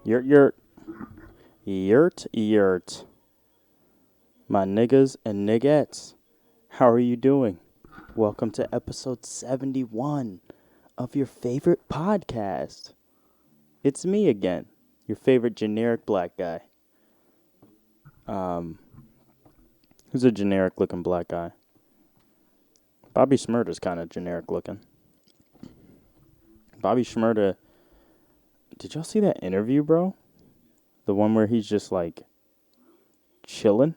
Yurt, yurt. My niggas and niggettes, how are you doing? Welcome to episode 71 of your favorite podcast. It's me again, your favorite generic black guy. Who's a generic looking black guy? Bobby Shmurda's kind of generic looking. Bobby Shmurda, did y'all see that interview, bro? The one where he's just like chilling?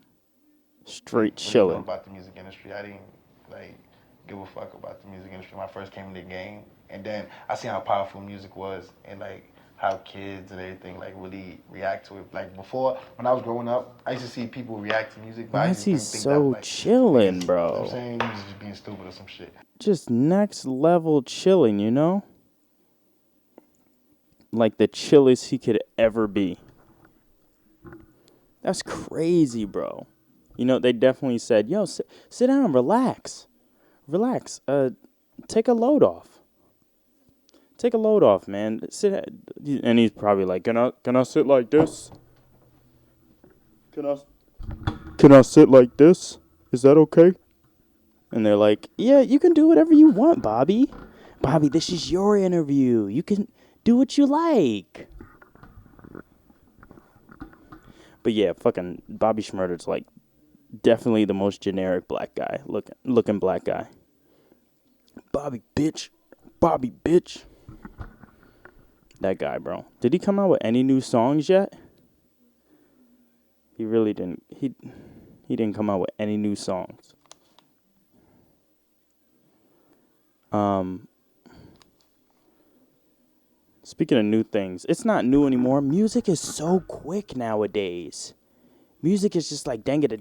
Straight chilling. About the music industry, I didn't give a fuck about the music industry when I first came into the game, and then I seen how powerful music was, and how kids and everything really react to it. Like before, when I was growing up, I used to see people react to music, but Why I is just he didn't think so that chilling, you know bro? what I'm saying, he was just being stupid or some shit. Just next level chilling, you know? Like the chillest he could ever be. That's crazy, bro. You know, they definitely said, yo, sit down, relax. Relax. Take a load off. Take a load off, man. And he's probably like, can I sit like this? Can I sit like this? Is that okay? And they're like, yeah, you can do whatever you want, Bobby. Bobby, this is your interview. You can do what you like. But yeah, fucking Bobby Shmurda's like definitely the most generic black guy, looking black guy. Bobby bitch. That guy, bro. Did he come out with any new songs yet? He really didn't. He didn't come out with any new songs. Speaking of new things, it's not new anymore. Music is so quick nowadays. Music is just like dang-it. You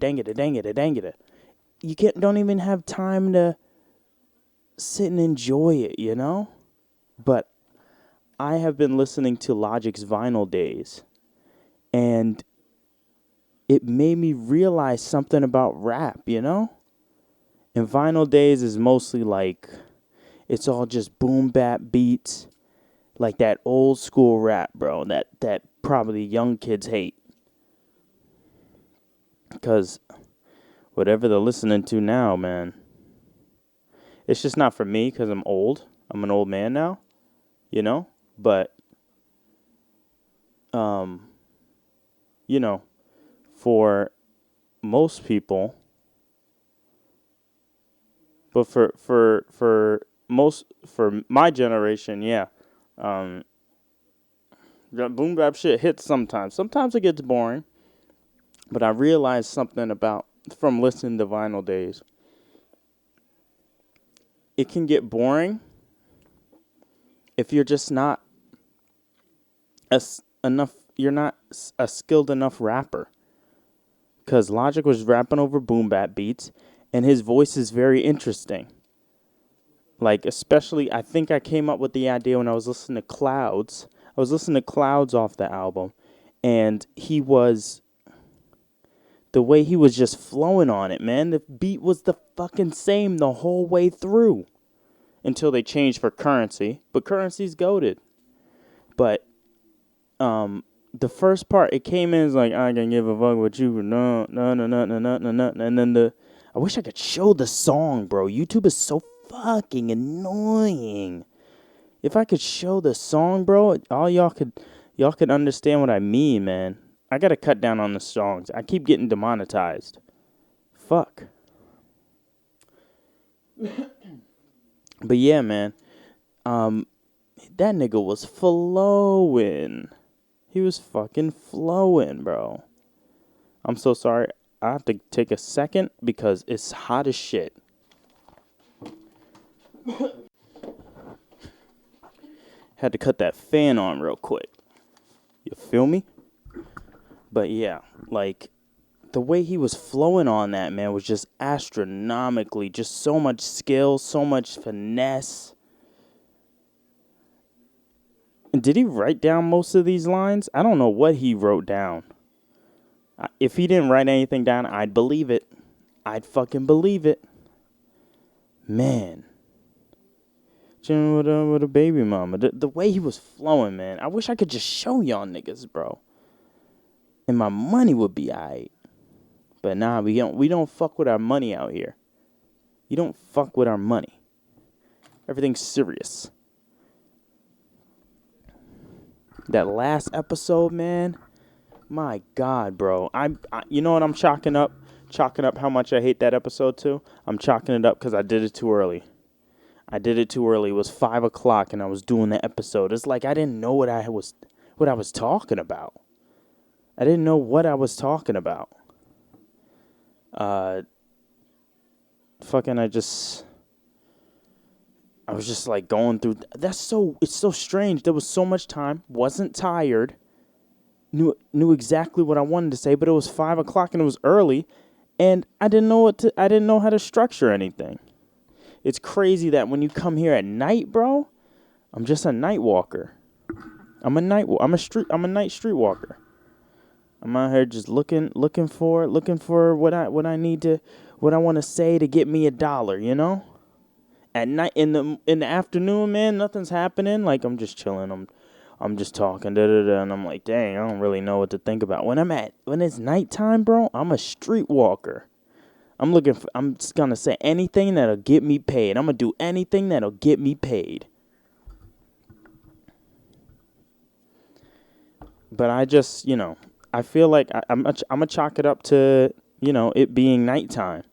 don't even have time to sit and enjoy it, you know? But I have been listening to Logic's Vinyl Days, and it made me realize something about rap, you know? And Vinyl Days is mostly it's all just boom bap beats, like that old school rap, bro, that probably young kids hate. Because whatever they're listening to now, man, it's just not for me because I'm old. I'm an old man now, you know? But, you know, for most people, but for my generation, yeah, that boom bap shit hits sometimes. Sometimes it gets boring, but I realized something from listening to Vinyl Days. It can get boring if you're just not you're not a skilled enough rapper. Because Logic was rapping over boom bap beats, and his voice is very interesting. Like, especially, I think I came up with the idea when I was listening to Clouds. I was listening to Clouds off the album, and the way he was just flowing on it, man. The beat was the fucking same the whole way through. Until they changed for Currency. But Currency's goated. But, the first part, it came in as like, I can give a fuck what you, no. And then I wish I could show the song, bro. YouTube is so fucking annoying. If I could show the song, bro, y'all could understand what I mean, man. I gotta cut down on the songs. I keep getting demonetized. Fuck. But yeah, man. That nigga was flowing. He was fucking flowing, bro. I'm so sorry. I have to take a second because it's hot as shit. Had to cut that fan on real quick. You feel me? But yeah, the way he was flowing on that, man, was just astronomically. Just so much skill, so much finesse. And did he write down most of these lines? I don't know what he wrote down. If he didn't write anything down, I'd believe it. I'd fucking believe it. Man. chilling with a baby mama. The way he was flowing, man. I wish I could just show y'all niggas, bro. And my money would be alright. But nah, we don't fuck with our money out here. You don't fuck with our money. Everything's serious. That last episode, man. My God, bro. I you know what I'm chalking up how much I hate that episode too? I'm chalking it up because I did it too early. It was 5 o'clock and I was doing the episode. It's like I didn't know what I was talking about. I didn't know what I was talking about. Fucking I was just like going through. It's so strange. There was so much time. Wasn't tired. Knew exactly what I wanted to say, but it was 5 o'clock and it was early, and I didn't know how to structure anything. It's crazy that when you come here at night, bro, I'm just a night walker. I'm a night street walker. I'm out here just looking for what I want to say to get me $1, you know? At night in the afternoon, man, nothing's happening. Like I'm just chilling. I'm just talking, and I'm like, dang, I don't really know what to think about. When it's nighttime, bro, I'm a street walker. I'm just gonna say anything that'll get me paid. I'm gonna do anything that'll get me paid. But I just, I feel like I'm gonna chalk it up to, it being nighttime.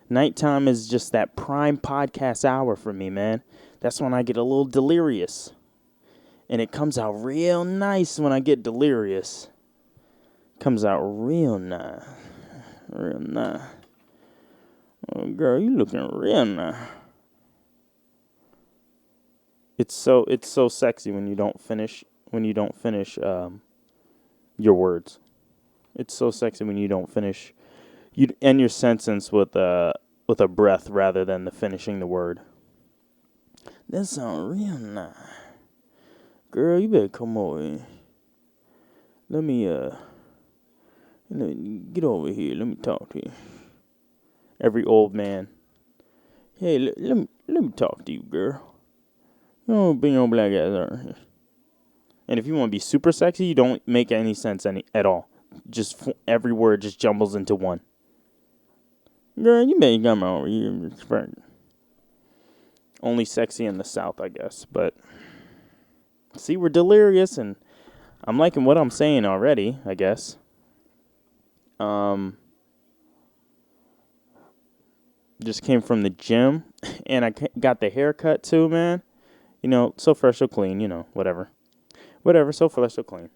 Nighttime is just that prime podcast hour for me, man. That's when I get a little delirious. And it comes out real nice when I get delirious. Comes out real nice. Real nice. Oh, girl, you looking real nice. It's so sexy when you don't finish your words. It's so sexy when you don't finish you end your sentence with a breath rather than the finishing the word. That sounds real nice. Girl, you better come over here. Let me get over here. Let me talk to you. Every old man. Hey, let me talk to you, girl. You don't bring no black ass out here. And if you want to be super sexy, you don't make any sense at all. Just every word just jumbles into one. Girl, you better come over here. Only sexy in the South, I guess. But see, we're delirious, and I'm liking what I'm saying already, I guess. Just came from the gym, and I got the haircut too, man. So fresh, so clean, whatever. Whatever, so fresh, so clean.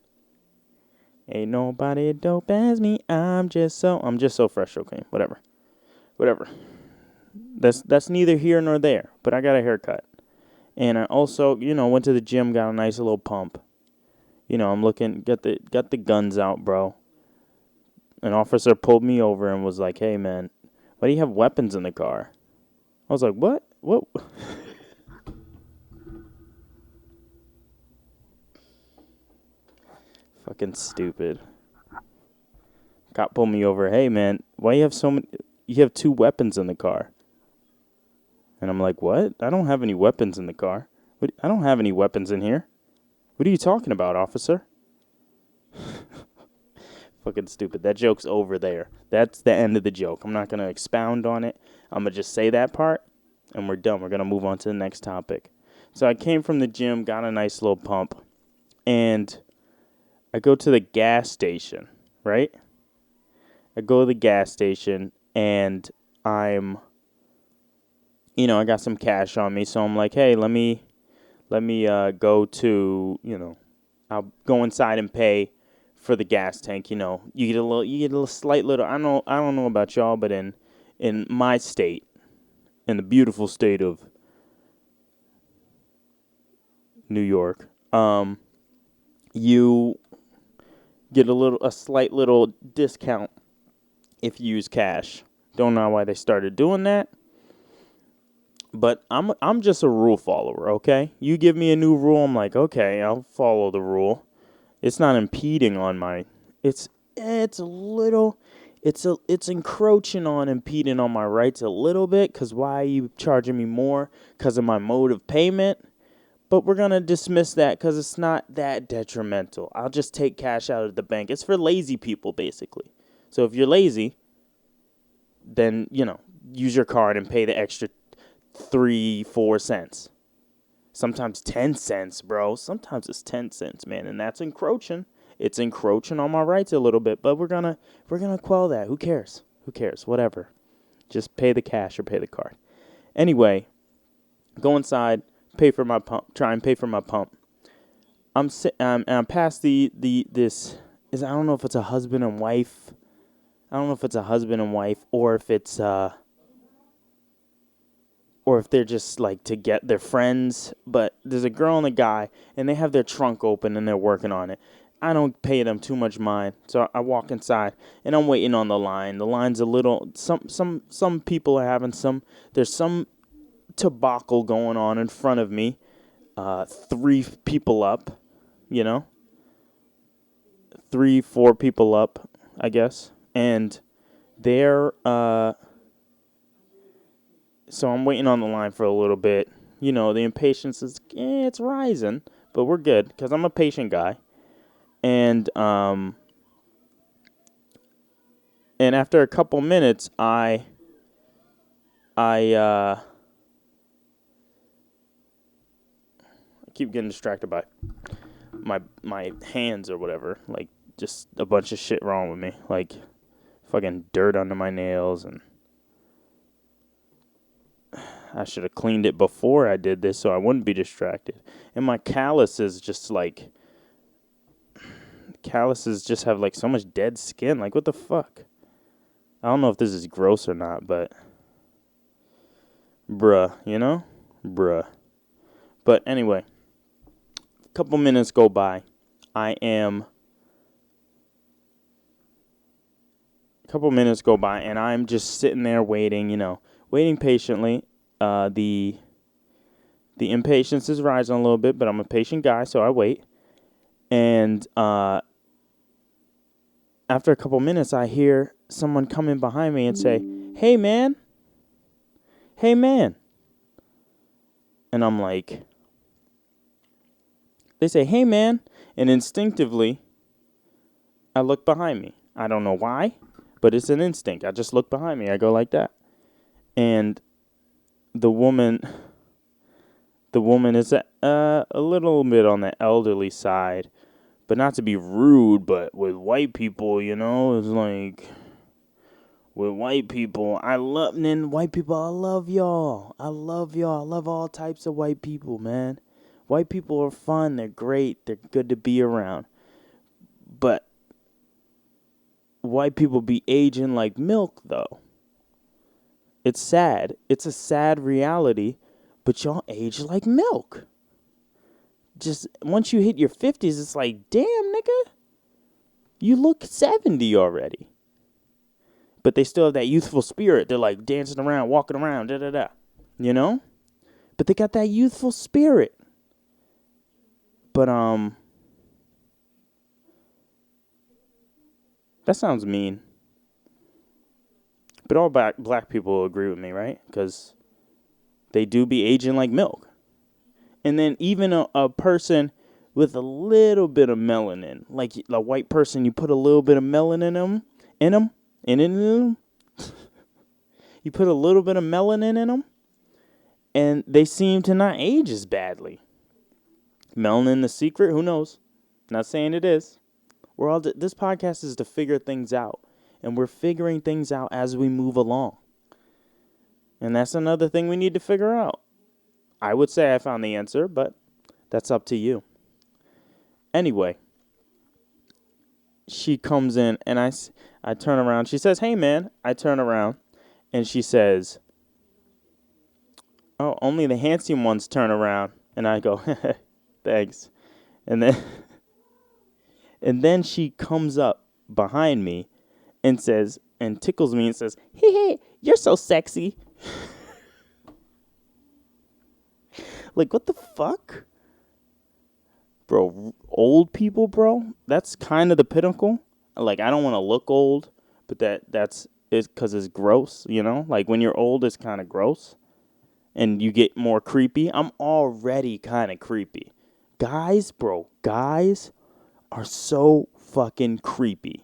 Ain't nobody dope as me. I'm just so fresh, so clean. Whatever. That's neither here nor there. But I got a haircut, and I also, went to the gym, got a nice little pump. I'm looking, got the guns out, bro. An officer pulled me over and was like, "Hey, man, why do you have weapons in the car?" I was like, "What? What?" Fucking stupid. Cop pulled me over. "Hey, man, why you have so many? You have 2 weapons in the car." And I'm like, "What? I don't have any weapons in the car. I don't have any weapons in here. What are you talking about, officer?" Fucking stupid. That joke's over there. That's the end of the joke. I'm not going to expound on it. I'm going to just say that part, and we're done. We're going to move on to the next topic. So I came from the gym, got a nice little pump, and I go to the gas station, right? I go to the gas station, and I got some cash on me, so I'm like, hey, let me go to, I'll go inside and pay for the gas tank. You get a slight little. I don't know about y'all, but in my state, in the beautiful state of New York, you get a slight little discount if you use cash. Don't know why they started doing that, but I'm just a rule follower. Okay, you give me a new rule, I'm like, okay, I'll follow the rule. It's not impeding on my. It's encroaching on, impeding on my rights a little bit. Cause why are you charging me more? Cause of my mode of payment. But we're going to dismiss that because it's not that detrimental. I'll just take cash out of the bank. It's for lazy people, basically. So if you're lazy, then, use your card and pay the extra 3-4 cents. Sometimes 10 cents, bro. Sometimes it's 10 cents, man. And that's encroaching. It's encroaching on my rights a little bit. But we're gonna quell that. Who cares? Whatever. Just pay the cash or pay the card. Anyway, go inside. Pay for my pump. Try and pay for my pump. I'm past this is I don't know if it's a husband and wife. I don't know if it's a husband and wife or if it's or if they're just like to get their friends. But there's a girl and a guy, and they have their trunk open and they're working on it. I don't pay them too much mind, so I walk inside and I'm waiting on the line. The line's a little. Some people are having some. There's some debacle going on in front of me. 3 people up, 3-4 people up, I guess, and they're so I'm waiting on the line for a little bit. The impatience is it's rising, but we're good because I'm a patient guy, and after a couple minutes, I keep getting distracted by my hands or whatever, like just a bunch of shit wrong with me, like fucking dirt under my nails, and I should have cleaned it before I did this so I wouldn't be distracted. And my calluses just have like so much dead skin, like what the fuck? I don't know if this is gross or not, but bruh. But anyway, a couple minutes go by. And I'm just sitting there waiting, waiting patiently. The impatience is rising a little bit, but I'm a patient guy, so I wait. And after a couple minutes, I hear someone coming behind me and say, "Hey, man. Hey, man." And I'm like, they say, "Hey, man." And instinctively, I look behind me. I don't know why, but it's an instinct. I just look behind me. I go like that. And the woman is a little bit on the elderly side, but not to be rude, but with white people, it's like, with white people, I love y'all. I love all types of white people, man. White people are fun. They're great. They're good to be around. But white people be aging like milk, though. It's sad. It's a sad reality, but y'all age like milk. Just once you hit your 50s, it's like, damn, nigga, you look 70 already. But they still have that youthful spirit. They're like dancing around, walking around, da-da-da, But they got that youthful spirit. But, that sounds mean. But all black people agree with me, right? Because they do be aging like milk. And then even a person with a little bit of melanin, like a white person, you put a little bit of melanin in them. You put a little bit of melanin in them, and they seem to not age as badly. Melanin the secret? Who knows? Not saying it is. This podcast is to figure things out, and we're figuring things out as we move along. And that's another thing we need to figure out. I would say I found the answer, but that's up to you. Anyway, she comes in, and I turn around. She says, "Hey, man." I turn around, and she says, "Oh, only the handsome ones turn around." And I go, "Thanks." And then she comes up behind me and says, and tickles me and says, "Hey, you're so sexy." Like, what the fuck? Bro, old people, bro, that's kind of the pinnacle. Like, I don't want to look old, but that's because it's gross, Like, when you're old, it's kind of gross. and you get more creepy, I'm already kind of creepy. Guys, bro, guys are so fucking creepy.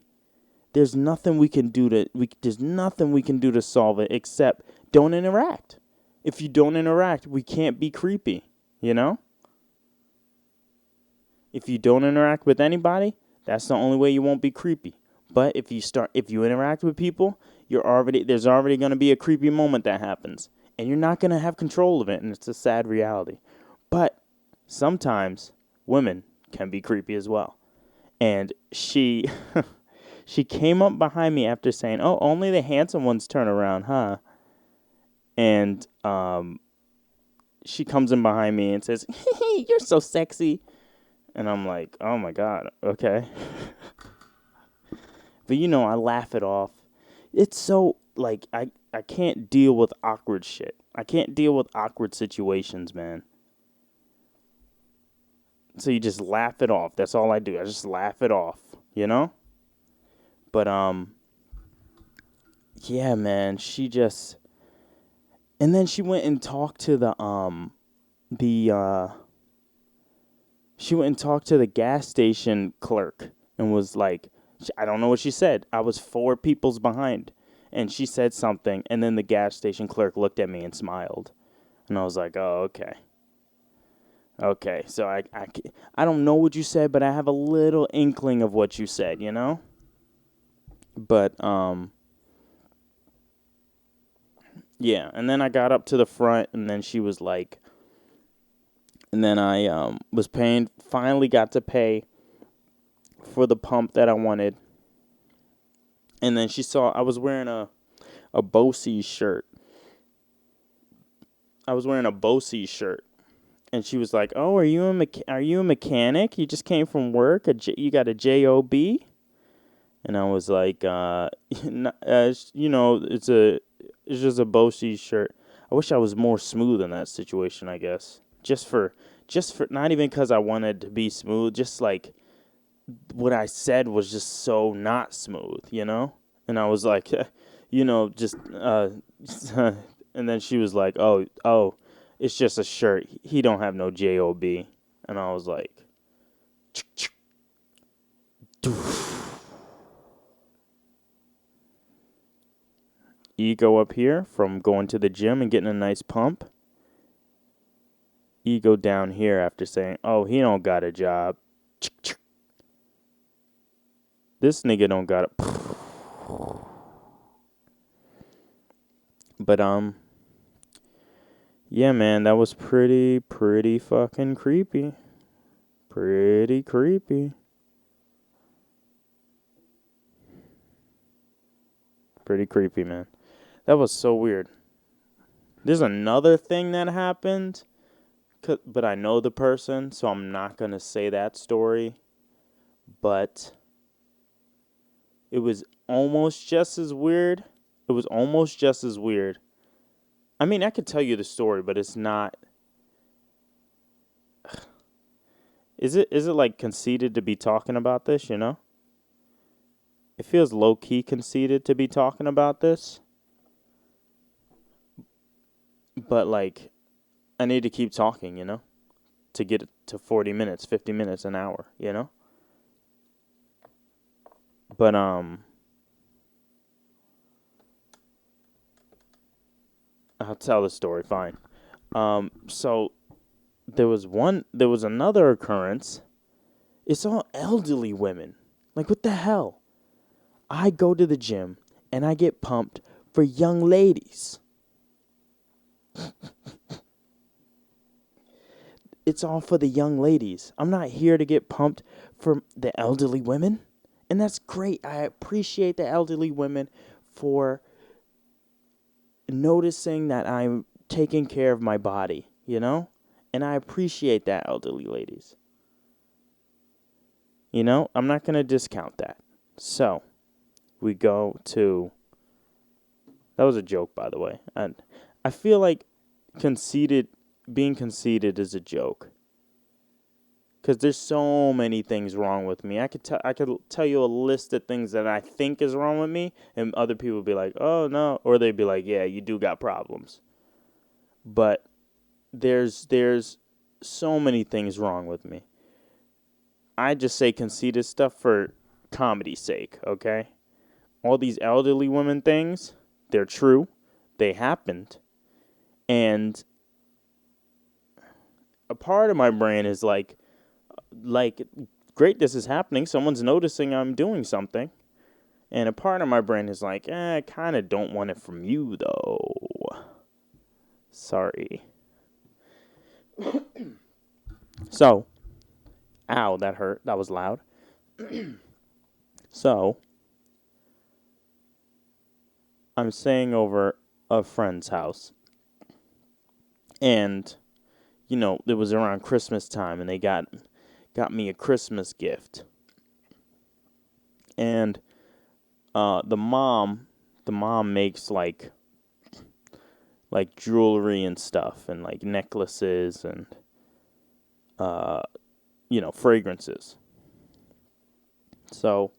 There's nothing we can do to solve it except don't interact. If you don't interact, we can't be creepy, you know? If you don't interact with anybody, that's the only way you won't be creepy. But if you interact with people, there's already going to be a creepy moment that happens, and you're not going to have control of it, and it's a sad reality. But sometimes women can be creepy as well. And she she came up behind me after saying, "Oh, only the handsome ones turn around, huh?" And she comes in behind me and says, "You're so sexy." And I'm like, "Oh my god, okay." But I laugh it off. It's so like I can't deal with awkward shit. I can't deal with awkward situations, man. So you just laugh it off. That's all I do. I just laugh it off, you know? But yeah, man, and then she went and talked to the she went and talked to the gas station clerk and was like, I don't know what she said. I was 4 people's behind. And she said something, and then the gas station clerk looked at me and smiled. And I was like, oh, okay. Okay, so I don't know what you said, but I have a little inkling of what you said, you know? But, yeah. And then I got up to the front, and then she was like, and then I was paying, finally got to pay for the pump that I wanted. And then she saw I was wearing a Bosey shirt. And she was like, "Oh, are you a mechanic? You just came from work? You got a job?" And I was like, it's just a Bosey shirt. I wish I was more smooth in that situation, I guess. Just for not even because I wanted to be smooth, just like what I said was just so not smooth, you know? And I was like, just and then she was like, "Oh, it's just a shirt. He don't have no job." And I was like, ego up here from going to the gym and getting a nice pump. Ego down here after saying, "Oh, he don't got a job." This nigga don't got a. But yeah, man, that was pretty fucking creepy. Pretty creepy. Pretty creepy, man. That was so weird. There's another thing that happened, but I know the person, so I'm not going to say that story. But it was almost just as weird. I mean, I could tell you the story, but it's not. Is it like conceited to be talking about this, you know? It feels low-key conceited to be talking about this. But, like, I need to keep talking, you know? To get it to 40 minutes, 50 minutes, an hour, you know? But, I'll tell the story, fine. So, there was another occurrence. It's all elderly women. Like, what the hell? I go to the gym, and I get pumped for young ladies. It's all for the young ladies. I'm not here to get pumped for the elderly women. And that's great. I appreciate the elderly women for noticing that I'm taking care of my body, you know? And I appreciate that, elderly ladies. You know, I'm not going to discount that. So, we go to... That was a joke, by the way. And I feel like being conceited is a joke. Because there's so many things wrong with me. I could tell you a list of things that I think is wrong with me, and other people would be like, "Oh no," or they'd be like, "Yeah, you do got problems." But there's so many things wrong with me. I just say conceited stuff for comedy's sake, okay? All these elderly women things, they're true. They happened. And a part of my brain is like great, this is happening. Someone's noticing I'm doing something. And a part of my brain is like, I kind of don't want it from you, though. Sorry. So, ow, that hurt. That was loud. So, I'm staying over a friend's house. And, it was around Christmas time, and they got me a Christmas gift. And the mom makes like jewelry and stuff, and like necklaces and fragrances. So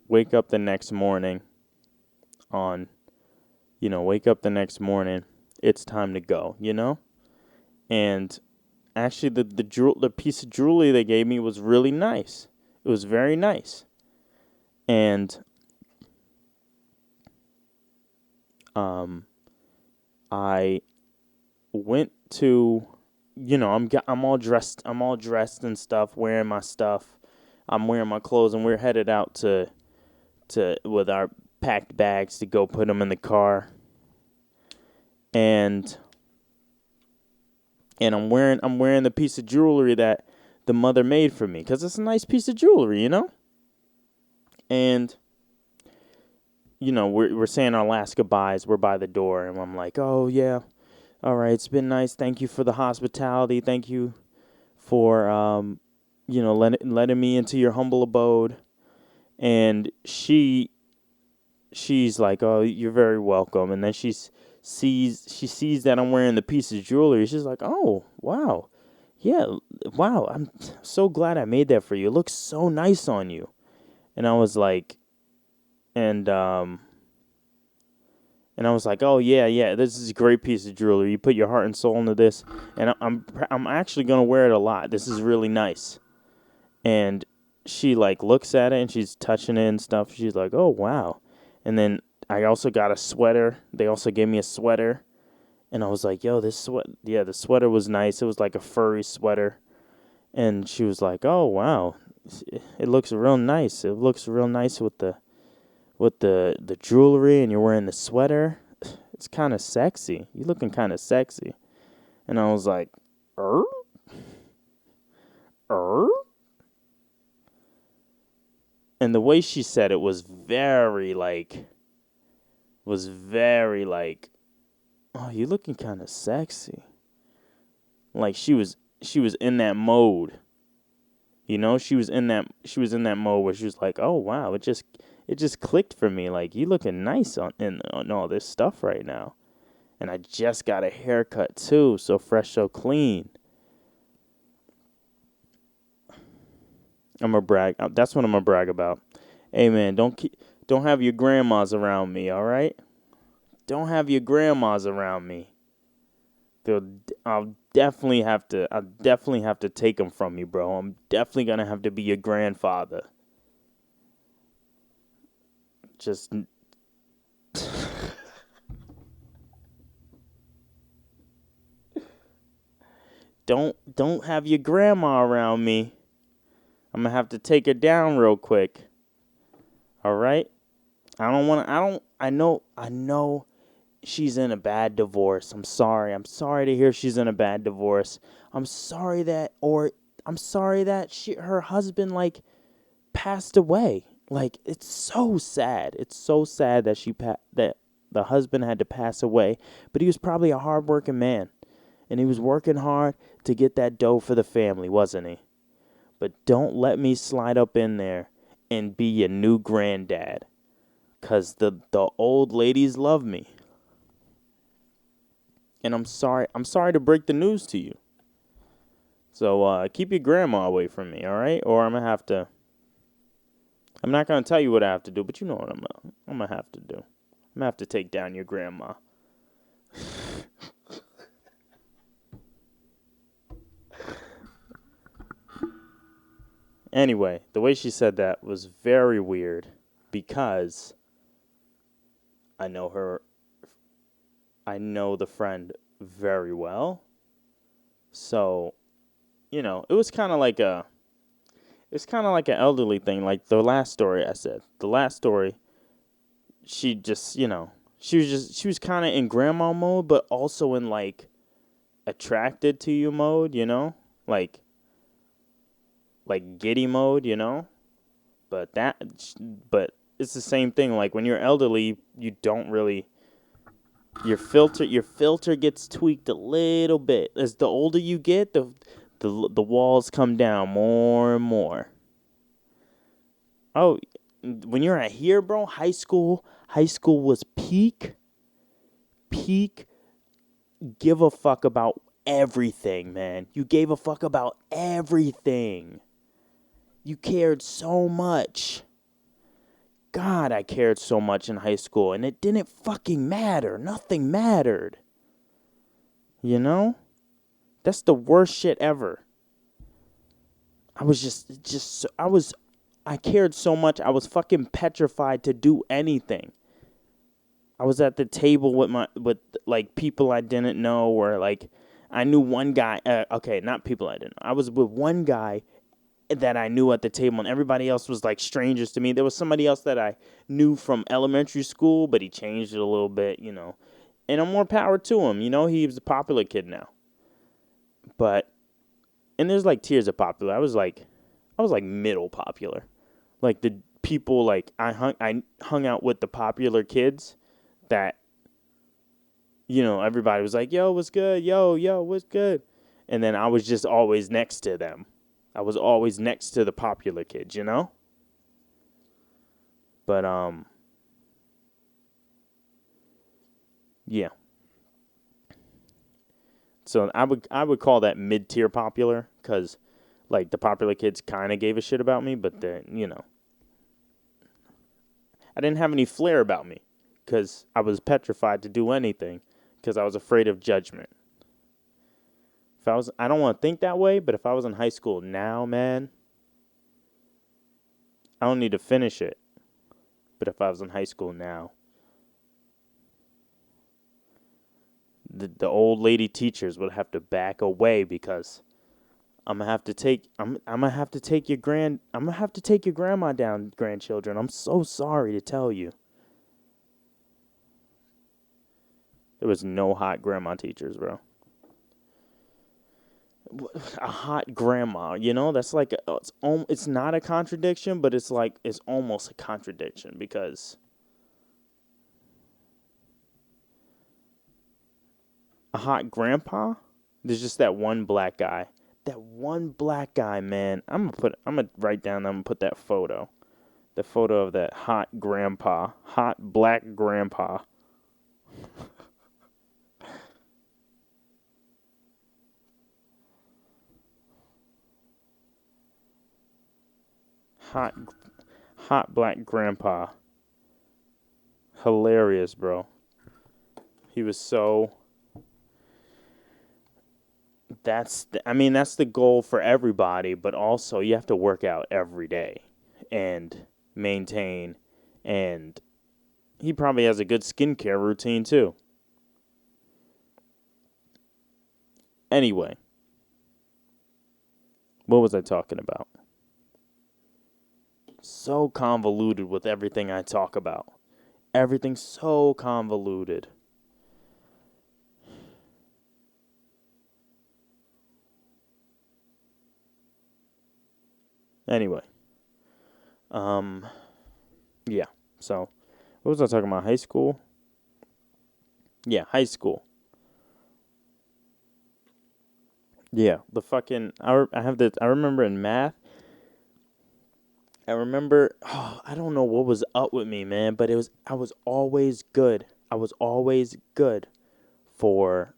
wake up the next morning it's time to go, And actually the piece of jewelry they gave me was really nice. It was very nice. And I went to, I'm all dressed and stuff, wearing my stuff. I'm wearing my clothes, and we're headed out to with our packed bags to go put them in the car. And I'm wearing the piece of jewelry that the mother made for me, cuz it's a nice piece of jewelry, And we're saying our last goodbyes. We're by the door, and I'm like, "Oh yeah. All right, it's been nice. Thank you for the hospitality. Thank you for letting me into your humble abode." And she's like, "Oh, you're very welcome." And then she sees that I'm wearing the piece of jewelry. She's like, "Oh, wow. Yeah, wow. I'm so glad I made that for you. It looks so nice on you." And I was like, and I was like, "Oh yeah, this is a great piece of jewelry. You put your heart and soul into this, and I'm actually gonna wear it a lot. This is really nice." And she like looks at it, and she's touching it and stuff. She's like, "Oh wow." And then I also got a sweater. They also gave me a sweater, and I was like, "Yo, the sweater was nice. It was like a furry sweater." And she was like, "Oh wow, it looks real nice. It looks real nice with the jewelry, and you're wearing the sweater. It's kind of sexy. You're looking kind of sexy." And I was like, "Er? Er?" And the way she said it was very like, "Oh, you're looking kind of sexy." Like she was in that mode. She was in that mode where she was like, "Oh wow, it just clicked for me. Like, you looking nice on all this stuff right now." And I just got a haircut too, so fresh, so clean. I'm gonna brag. That's what I'm gonna brag about. Hey man, don't have your grandmas around me, all right? Don't have your grandmas around me. I'll definitely have to take them from you, bro. I'm definitely gonna have to be your grandfather. Just don't have your grandma around me. I'm gonna have to take her down real quick. All right? I know she's in a bad divorce. I'm sorry. I'm sorry to hear she's in a bad divorce. I'm sorry that her husband like passed away. Like, it's so sad. It's so sad that that the husband had to pass away, but he was probably a hardworking man, and he was working hard to get that dough for the family, wasn't he? But don't let me slide up in there and be your new granddad, 'cause the old ladies love me. And I'm sorry to break the news to you. So keep your grandma away from me, all right? Or I'm not gonna tell you what I have to do, but you know what I'm gonna have to do. I'm gonna have to take down your grandma. Anyway, the way she said that was very weird because I know her, I know the friend very well. So, it was kind of like it's kind of like an elderly thing. Like the last story I said, the last story, she just, she was kind of in grandma mode, but also in like attracted to you mode, like giddy mode, But but it's the same thing. Like when you're elderly, you don't really your filter gets tweaked a little bit. As the older you get, the walls come down more and more. Oh, when you're at here, bro, high school was peak. Give a fuck about everything, man. You gave a fuck about everything. You cared so much. God, I cared so much in high school, and it didn't fucking matter. Nothing mattered. You know? That's the worst shit ever. I was I cared so much. I was fucking petrified to do anything. I was at the table with like people I didn't know, or like I knew one guy. Okay, not people I didn't know. I was with one guy that I knew at the table, and everybody else was like strangers to me. There was somebody else that I knew from elementary school, but he changed it a little bit, And I'm more power to him, He was a popular kid now. But and there's like tiers of popular. I was like middle popular. Like the people like I hung out with the popular kids that everybody was like, "Yo, what's good? Yo, what's good?" And then I was just always next to them. I was always next to the popular kids. But yeah. So I would call that mid tier popular because like the popular kids kind of gave a shit about me, but then I didn't have any flair about me because I was petrified to do anything because I was afraid of judgment. I don't want to think that way, but if I was in high school now, man, I don't need to finish it. But if I was in high school now, the old lady teachers would have to back away because I'm gonna have to take your grandma down, grandchildren. I'm so sorry to tell you. There was no hot grandma teachers, bro. A hot grandma, that's like it's not a contradiction, but it's almost a contradiction because a hot grandpa, there's just that one black guy. That one black guy, man. I'm gonna write down, I'm gonna put that photo. The photo of that hot grandpa, hot black grandpa. Hot hot black grandpa. Hilarious, bro. He was so that's the goal for everybody, but also you have to work out every day and maintain, and he probably has a good skincare routine too. Anyway, what was I talking about? So convoluted with everything I talk about. Everything's so convoluted. Anyway, um, yeah. So, what was I talking about? High school? Yeah, high school. Yeah, the fucking I have the I remember in math. I remember I don't know what was up with me, man, but I was always good. I was always good for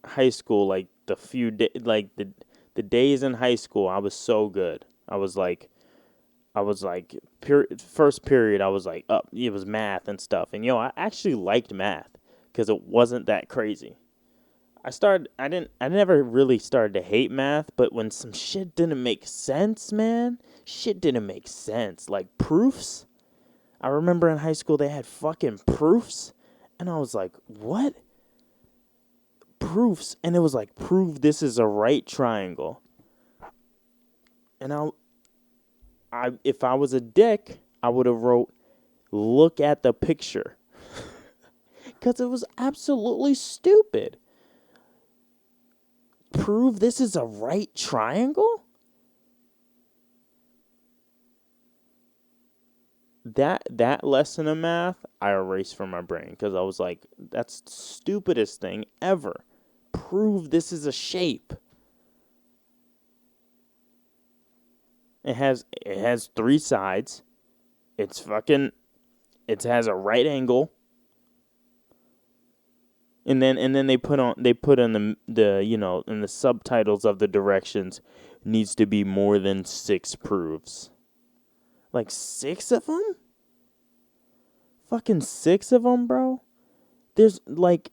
high school. Like the days in high school, I was so good. First period, I was like up. It was math and stuff, and I actually liked math because it wasn't that crazy. I never really started to hate math, but when some shit didn't make sense, man, shit didn't make sense. Like proofs. I remember in high school they had fucking proofs, and I was like, what? Proofs? And it was like, prove this is a right triangle. And if I was a dick, I would have wrote, look at the picture. Because it was absolutely stupid. Prove this is a right triangle? That lesson of math I erased from my brain because I was like, that's the stupidest thing ever. Prove this is a shape. It has three sides. It has a right angle. And then they put in the in the subtitles of the directions, needs to be more than 6 proofs. Like 6 of them? Fucking 6 of them, bro? There's like,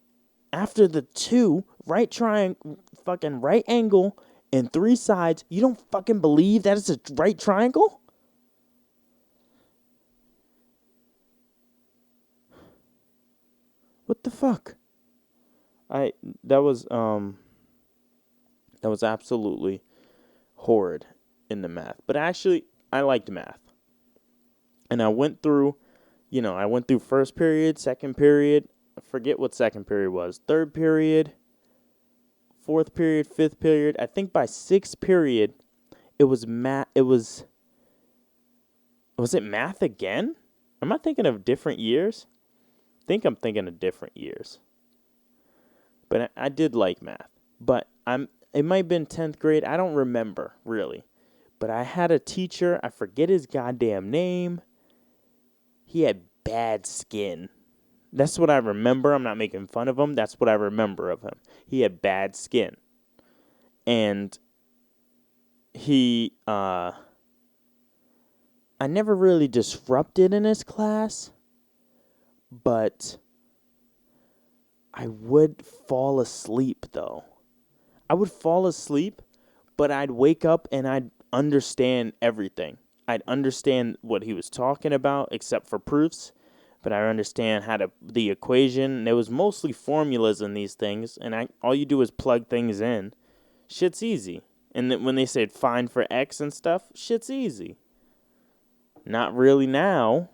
after the 2, right triangle, fucking right angle, and 3 sides, you don't fucking believe that it's a right triangle? What the fuck? I that was absolutely horrid in the math. But actually, I liked math. And I went through first period, second period. I forget what second period was. Third period, fourth period, fifth period. I think by sixth period, it was math. Was it math again? Am I thinking of different years? I think I'm thinking of different years. But I did like math. But it might have been 10th grade. I don't remember, really. But I had a teacher. I forget his goddamn name. He had bad skin. That's what I remember. I'm not making fun of him. That's what I remember of him. He had bad skin. And I never really disrupted in his class, but I would fall asleep, though. I would fall asleep, but I'd wake up and I'd understand everything. I'd understand what he was talking about, except for proofs, but I understand the equation. There was mostly formulas in these things, and all you do is plug things in. Shit's easy. And then when they said find for X and stuff, shit's easy. Not really now.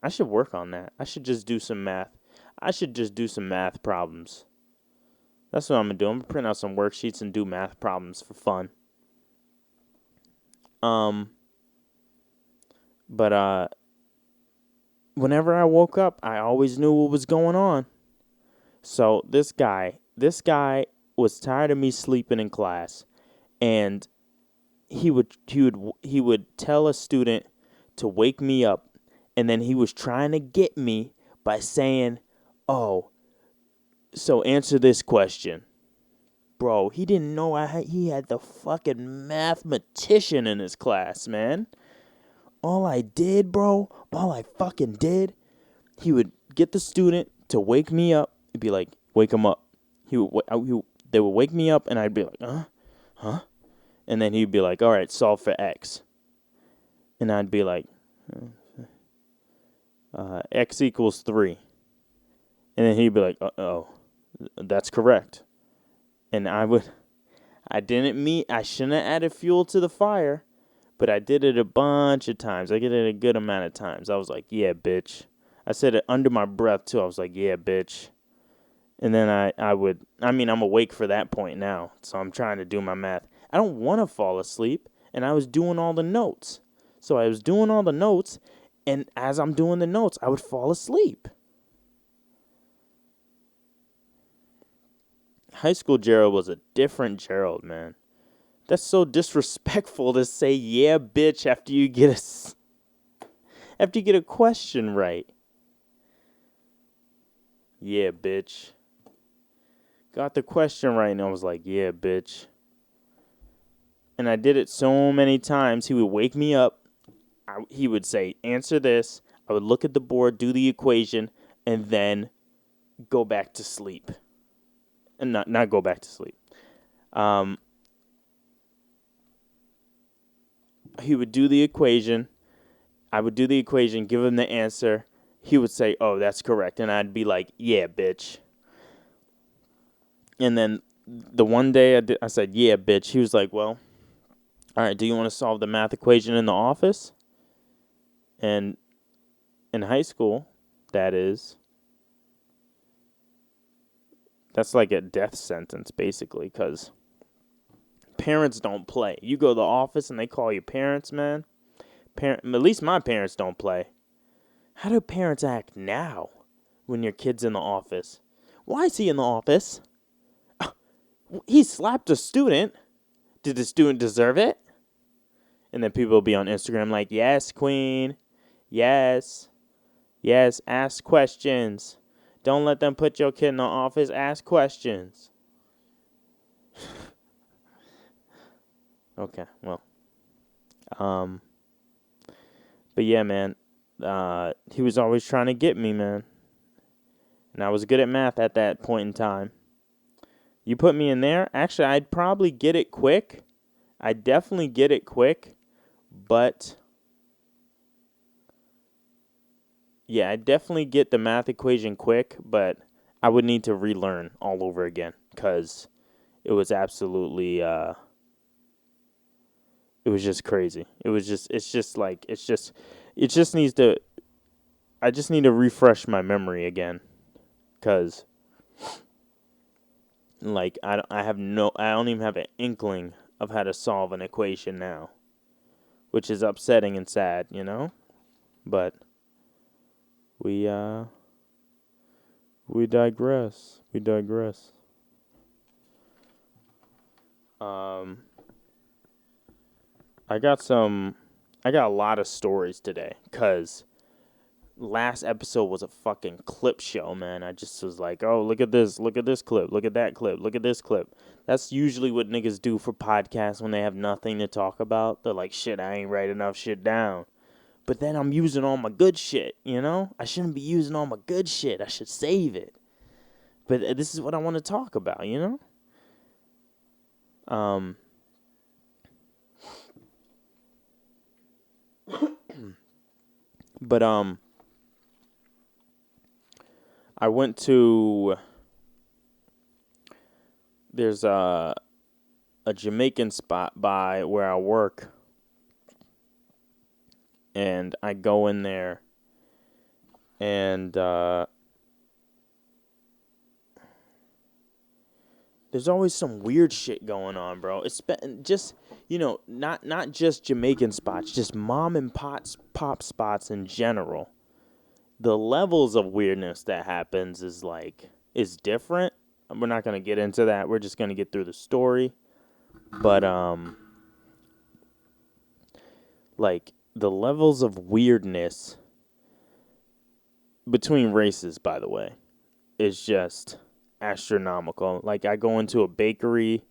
I should work on that. I should just do some math. I should just do some math problems. That's what I'm going to do. I'm going to print out some worksheets and do math problems for fun. But whenever I woke up, I always knew what was going on. So this guy was tired of me sleeping in class, and he would tell a student to wake me up, and then he was trying to get me by saying, "Oh, so answer this question." Bro, he didn't know he had the fucking mathematician in his class, man. All I fucking did, he would get the student to wake me up. He'd be like, "Wake him up." They would wake me up, and I'd be like, huh? And then he'd be like, "All right, solve for X." And I'd be like, X equals 3. And then he'd be like, "Oh, that's correct." And I shouldn't have added fuel to the fire, but I did it a bunch of times. I did it a good amount of times. I was like, "Yeah, bitch." I said it under my breath, too. I was like, "Yeah, bitch." And then I'm awake for that point now, so I'm trying to do my math. I don't want to fall asleep, and I was doing all the notes. So I was doing all the notes, and as I'm doing the notes, I would fall asleep. High school Gerald was a different Gerald, man. That's so disrespectful to say "yeah, bitch" after you get a question right. "Yeah, bitch." Got the question right, and I was like, "Yeah, bitch." And I did it so many times. He would wake me up. He would say, "Answer this." I would look at the board, do the equation, and then go back to sleep. and not go back to sleep. He would do the equation. I would do the equation, give him the answer. He would say, "Oh, that's correct," and I'd be like, "Yeah, bitch." And then the one day I said, "Yeah, bitch." He was like, "Well, all right. Do you want to solve the math equation in the office?" And in high school, that's like a death sentence, basically, because parents don't play. You go to the office and they call you parents, man. At least my parents don't play. How do parents act now when your kid's in the office? Why is he in the office? He slapped a student. Did the student deserve it? And then people will be on Instagram like, yes, queen. Yes. Yes, ask questions. Don't let them put your kid in the office. Ask questions. Okay, well. But yeah, man. He was always trying to get me, man. And I was good at math at that point in time. You put me in there, actually, I'd probably get it quick. I'd definitely get it quick. But yeah, I'd definitely get the math equation quick, but I would need to relearn all over again because it was absolutely, it was just crazy. It just needs to, I just need to refresh my memory again because, like, I don't even have an inkling of how to solve an equation now, which is upsetting and sad, you know? But we digress. We digress. I got a lot of stories today because last episode was a fucking clip show, man. I just was like, oh, look at this clip, look at that clip, look at this clip. That's usually what niggas do for podcasts when they have nothing to talk about. They're like, shit, I ain't write enough shit down. But then I'm using all my good shit, you know? I shouldn't be using all my good shit. I should save it. But this is what I want to talk about, you know? But I went to there's a Jamaican spot by where I work, and I go in there, and there's always some weird shit going on, bro. It's just, not just Jamaican spots, just mom and pop spots in general. The levels of weirdness that happens is different. We're not gonna get into that. We're just gonna get through the story. But like the levels of weirdness between races, by the way, is just astronomical. Like I go into a bakery,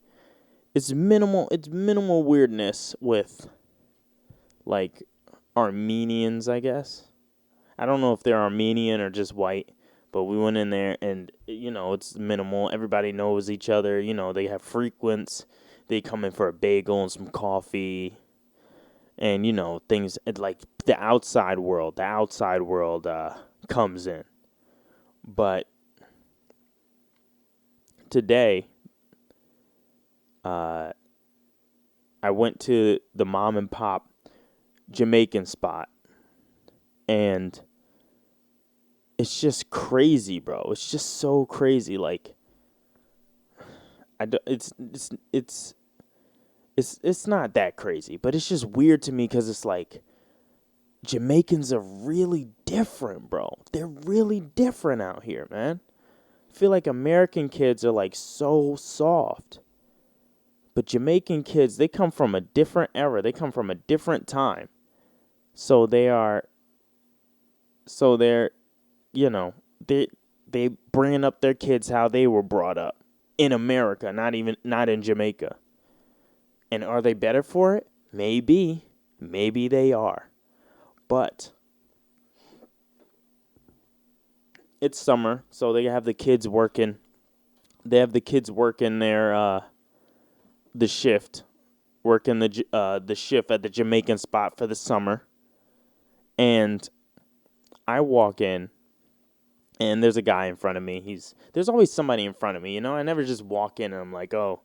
it's minimal weirdness with like Armenians, I guess. I don't know if they're Armenian or just white, but we went in there and it's minimal. Everybody knows each other. They have frequents. They come in for a bagel and some coffee, and things like the outside world. The outside world comes in, but today, I went to the mom and pop Jamaican spot, and it's just crazy, bro. It's just so crazy. Like, it's not that crazy, but it's just weird to me because it's like Jamaicans are really different, bro. They're really different out here, man. I feel like American kids are like so soft. But Jamaican kids, they come from a different era. They come from a different time. So they're they bringing up their kids how they were brought up in America, not in Jamaica. And are they better for it? Maybe they are. But it's summer, so they have the kids working They have the kids working the shift, working the shift at the Jamaican spot for the summer, and I walk in, and there's a guy in front of me. There's always somebody in front of me, you know. I never just walk in and I'm like, oh,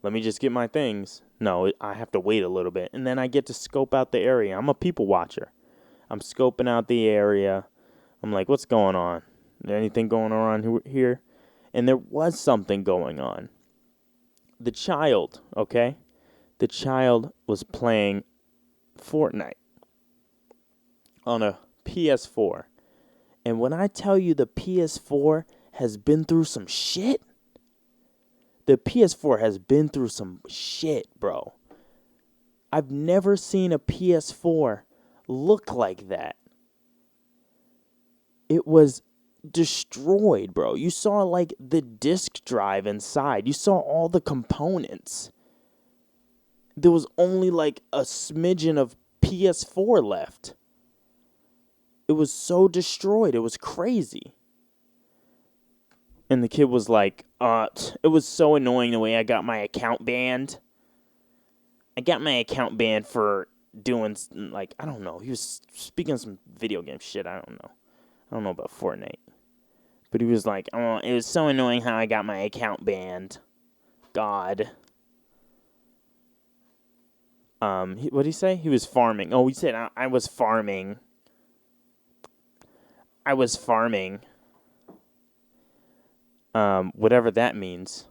let me just get my things. No, I have to wait a little bit, and then I get to scope out the area. I'm a people watcher. I'm scoping out the area. I'm like, what's going on? Anything going on here? And there was something going on. The child, okay? The child was playing Fortnite on a PS4. And when I tell you the PS4 has been through some shit, the PS4 has been through some shit, bro. I've never seen a PS4 look like that. It was destroyed, bro. You saw like the disk drive inside. You saw all the components. There was only like a smidgen of PS4 left. It was so destroyed. It was crazy. And the kid was like, it was so annoying the way I got my account banned. I got my account banned for doing, like, I don't know. He was speaking some video game shit. I don't know. I don't know about Fortnite. But he was like, oh, it was so annoying how I got my account banned. God. What did he say? He was farming. Oh, he said, I was farming. I was farming. Whatever that means.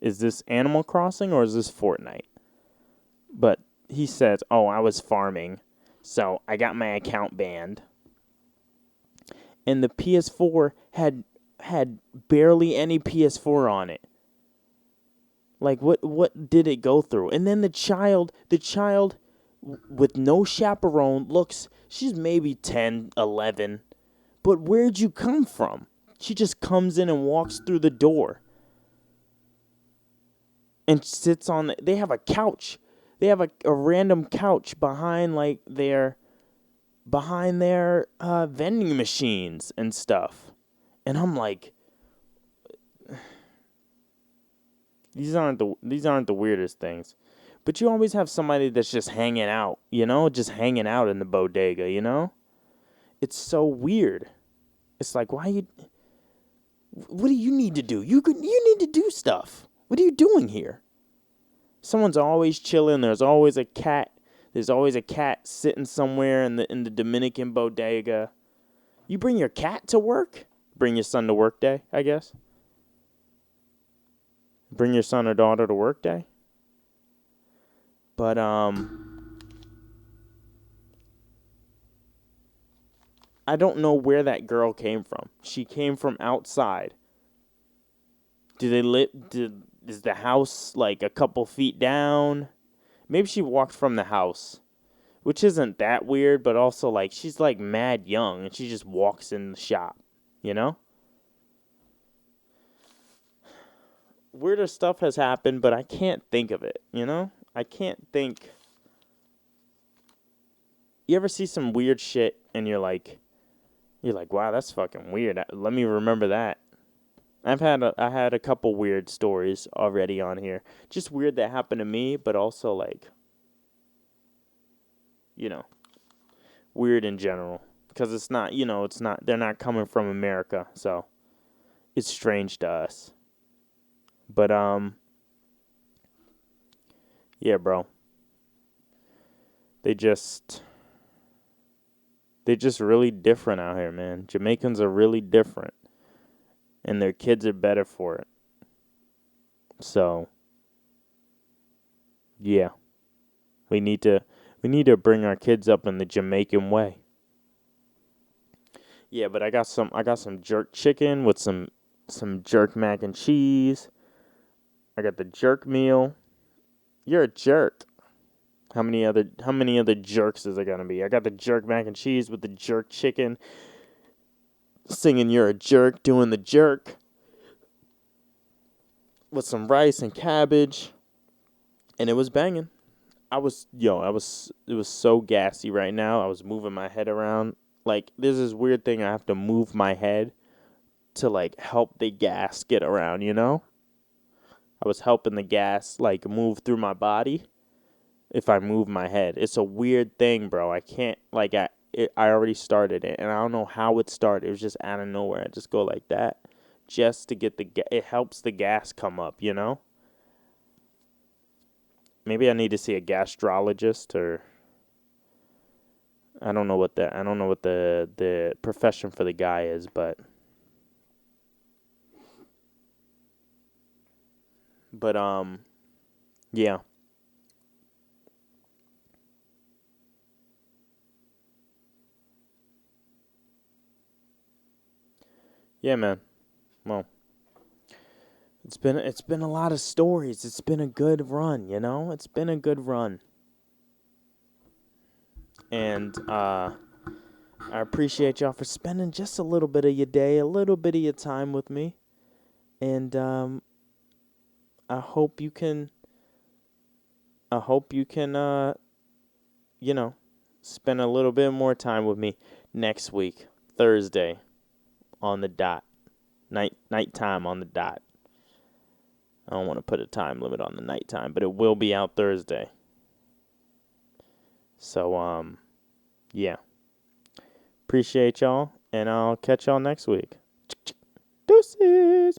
Is this Animal Crossing or is this Fortnite? But he says, oh, I was farming, so I got my account banned. And the PS4 had barely any PS4 on it. Like, what did it go through? And then the child with no chaperone she's maybe 10, 11. But where'd you come from? She just comes in and walks through the door. And sits on they have a couch. They have a random couch behind like their vending machines and stuff. And I'm like, these aren't the weirdest things. But you always have somebody that's just hanging out, you know, just hanging out in the bodega, you know? It's so weird. It's like, what do you need to do? You need to do stuff. What are you doing here? Someone's always chilling. There's always a cat. There's always a cat sitting somewhere in the Dominican bodega. You bring your cat to work? Bring your son to work day, I guess. Bring your son or daughter to work day. But I don't know where that girl came from. She came from outside. Is the house like a couple feet down? Maybe she walked from the house, which isn't that weird, but also like she's like mad young and she just walks in the shop, you know? Weirder stuff has happened, but I can't think of it, you know? I can't think. You ever see some weird shit and you're like, wow, that's fucking weird. Let me remember that. I had a couple weird stories already on here. Just weird that happened to me, but also like, you know, weird in general. Because it's not, they're not coming from America, so it's strange to us. But, yeah, bro. They just really different out here, man. Jamaicans are really different. And their kids are better for it. So, yeah. We need to bring our kids up in the Jamaican way. Yeah, but I got some jerk chicken with some jerk mac and cheese. I got the jerk meal. You're a jerk. How many other jerks is it gonna be? I got the jerk mac and cheese with the jerk chicken. Singing "You're a Jerk," doing the jerk with some rice and cabbage, and it was banging. It was so gassy right now. I was moving my head around. Like, there's this weird thing. I have to move my head to like help the gas get around, you know? I was helping the gas like move through my body if I move my head. It's a weird thing, bro. I can't like I already started it and I don't know how it started. It was just out of nowhere. I just go like that just to get it helps the gas come up, you know? Maybe I need to see a gastrologist or I don't know what the profession for the guy is, but yeah. Yeah, man. Well, it's been a lot of stories. It's been a good run, you know? It's been a good run. And I appreciate y'all for spending just a little bit of your day, a little bit of your time with me. And I hope you can you know, spend a little bit more time with me next week, Thursday on the dot. Nighttime on the dot. I don't want to put a time limit on the nighttime, but it will be out Thursday. So yeah. Appreciate y'all, and I'll catch y'all next week. Deuces.